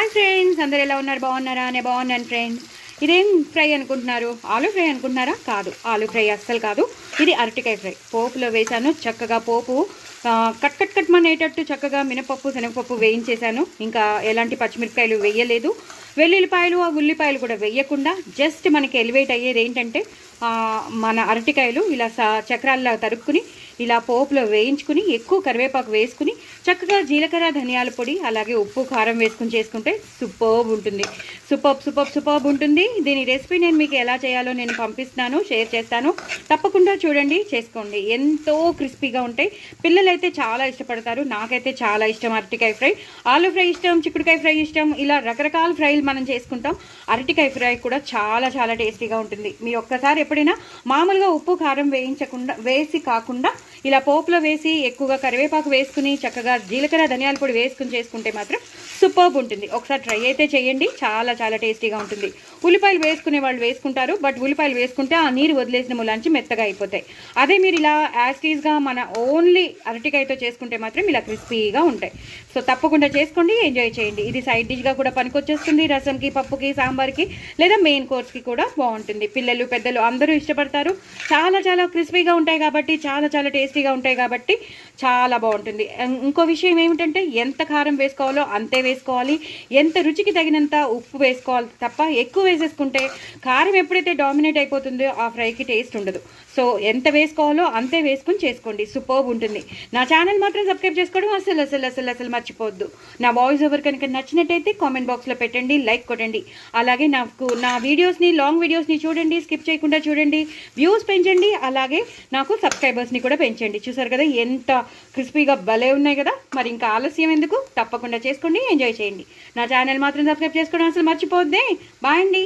Hi friends, అందరు ఎలా ఉన్నారు? బాగున్నారా? నేను బాగున్నాను ఫ్రెండ్స్. ఇదేం ఫ్రై అనుకుంటున్నారు? ఆలు ఫ్రై అనుకుంటున్నారా? కాదు, ఆలు ఫ్రై అస్సలు కాదు. ఇది అరటికాయ ఫ్రై. పోపులో వేసాను చక్కగా. పోపు కట్ కట్ కట్ మనేటట్టు చక్కగా మినపప్పు శనగపప్పు వేయించేసాను. ఇంకా ఎలాంటి పచ్చిమిరపకాయలు వేయలేదు, వెల్లుల్లిపాయలు ఉల్లిపాయలు కూడా వేయకుండా జస్ట్ మనకి ఎలివేట్ అయ్యేది ఏంటంటే మన అరటికాయలు ఇలా చక్రాల్లా తరుక్కుని ఇలా పోపులో వేయించుకుని ఎక్కువ కరివేపాకు వేసుకుని చక్కగా జీలకర్ర ధనియాల పొడి అలాగే ఉప్పు కారం వేసుకుని చేసుకుంటే సూపర్బ్ ఉంటుంది. సూపర్బ్ ఉంటుంది. దీని రెసిపీ నేను మీకు ఎలా చేయాలో నేను పంపిస్తాను, షేర్ చేస్తాను. తప్పకుండా చూడండి, చేసుకోండి. ఎంతో క్రిస్పీగా ఉంటాయి. పిల్లలైతే చాలా ఇష్టపడతారు. నాకైతే చాలా ఇష్టం అరటికాయ ఫ్రై. ఆలు ఫ్రై ఇష్టం, చిక్కుడుకాయ ఫ్రై ఇష్టం. ఇలా రకరకాల ఫ్రైలు మనం చేసుకుంటాం. అరటికాయ ఫ్రై కూడా చాలా చాలా టేస్టీగా ఉంటుంది. మీరు ఒక్కసారి ఎప్పుడైనా మామూలుగా ఉప్పు కారం వేసి కాకుండా ఇలా పోపులో వేసి ఎక్కువగా కరివేపాకు వేసుకుని చక్కగా జీలకర్ర ధనియాల పొడి వేసుకుని చేసుకుంటే మాత్రం సూపర్బ్ ఉంటుంది. ఒకసారి ట్రై అయితే చేయండి, చాలా చాలా టేస్టీగా ఉంటుంది. ఉల్లిపాయలు వేసుకునే వాళ్ళు వేసుకుంటారు, బట్ ఉల్లిపాయలు వేసుకుంటే ఆ నీరు వదిలేసిన ములాంచి మెత్తగా అయిపోతాయి. అదే మీరు ఇలా యాస్టీస్గా మన ఓన్లీ అరటికాయతో చేసుకుంటే మాత్రం ఇలా క్రిస్పీగా ఉంటాయి. సో తప్పకుండా చేసుకోండి, ఎంజాయ్ చేయండి. ఇది సైడ్ డిష్గా కూడా పనికొచ్చేస్తుంది. రసంకి, పప్పుకి, సాంబార్కి లేదా మెయిన్ కోర్స్కి కూడా బాగుంటుంది. పిల్లలు పెద్దలు అందరూ ఇష్టపడతారు. చాలా చాలా క్రిస్పీగా ఉంటాయి కాబట్టి, చాలా చాలా టేస్టీగా ఉంటాయి కాబట్టి చాలా బాగుంటుంది. ఇంకో విషయం ఏమిటంటే ఎంత కారం వేసుకోవాలో అంతే వేసుకోవాలి, ఎంత రుచికి తగినంత ఉప్పు వేసుకోవాలి తప్ప ఎక్కువ వేసేసుకుంటే కారం ఎప్పుడైతే డామినేట్ అయిపోతుందో ఆ ఫ్రైకి టేస్ట్ ఉండదు. సో ఎంత వేసుకోవాలో అంతే వేసుకుని చేసుకోండి, సూపర్బ్ ఉంటుంది. నా ఛానల్ మాత్రం సబ్స్క్రైబ్ చేసుకోవడం అసలు మర్చిపోవద్దు. నా వాయిస్ ఓవర్ కనుక నచ్చినట్టయితే కామెంట్ బాక్స్లో పెట్టండి, లైక్ కొట్టండి. అలాగే నా వీడియోస్ని, లాంగ్ వీడియోస్ని చూడండి, స్కిప్ చేయకుండా చూడండి, వ్యూస్ పెంచండి. అలాగే నాకు సబ్స్క్రైబర్స్ని కూడా పెంచండి. చూసారు కదా ఎంత క్రిస్పీగా భలే ఉన్నాయి కదా. మరి ఇంకా ఆలస్యం ఎందుకు, తప్పకుండా చేసుకోండి, ఎంజాయ్ చేయండి. నా ఛానల్ మాత్రం సబ్స్క్రైబ్ చేసుకోవడం అసలు మర్చిపోద్దే. బాయ్ అండి.